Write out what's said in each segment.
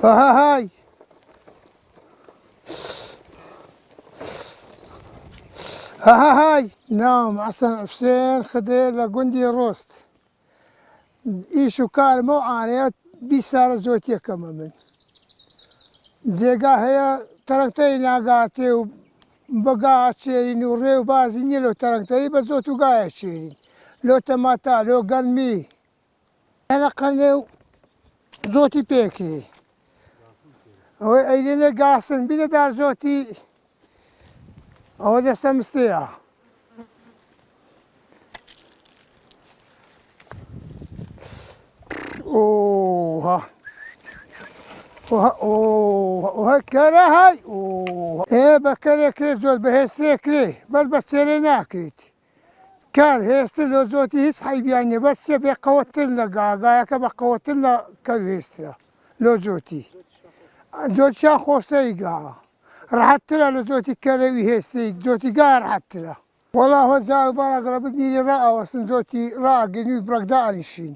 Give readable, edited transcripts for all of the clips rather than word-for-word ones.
هاي هاي نعم حسن حسين خدي لقندي روست إيشو كار مو عانيت بيسار زوتي كما من جيغا هي ترنتي ناقاتي وبقا تشيرين وريو بازيني لو ترنتي بزوتو قايا تشيرين لو تماتا لو قلمي أنا قلني زوتي بيكري هو أيدينا قاسن بلا دار زوتي هو دستا مستيا اوه اوه كره هاي اوه ايه بكره كري زود بهستي كري بس تسيري ناكريت كار هستي لو زوتي هيس حيبياني بس يبي قوتلنا قاقا يكا بقوتلنا كار هسترا لو زوتي زوت شان خوشتي قا راحت ترى لو زوتي كري هستي زوتي قا راحت ترى والله هو زاو برا قربتني راى وصل زوتي راى قنيو برقدان الشين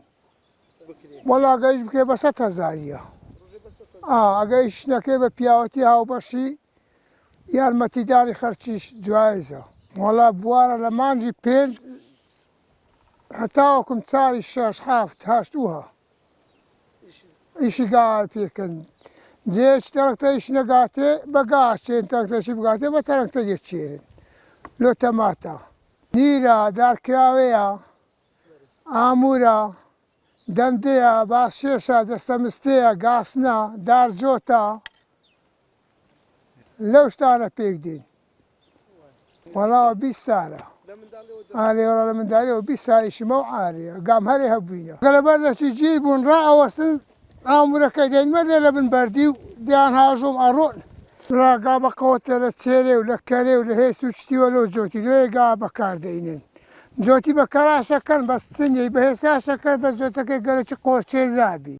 والله قايش بكي بسطها زارية قايش نكي ببياوتي هاو بشي يارمتي داري خرچيش جوائزة والله بوارا لمانجي بيل حتى وكم تساري الشاش حافت هاشتوها إيشي قال فيكن جيش تركت إيش نقاتي بقاش تين تركت إيش بقاتي بتركت جيتشيرين لو تماتا نيرا دار كراوية آمورا دنديا باشيشا دستمستيا قاسنا دار جوتا لوش تانا بيقدين والله بيسارة عاري ولا من داري وبيسارة شمو عاري قام هري هبينا قال بدأ تجيبون راء وصل آمورا كيدين مدينة بن برديو ديان هاجوم أرون را قابا قوتر تسيري ولكري ولهيس وشتي ولو جوتي لو قابا كاردينين جوتي بكرا شكل بس سني بهسا شكل بس جوتك قالت قوتشي لابي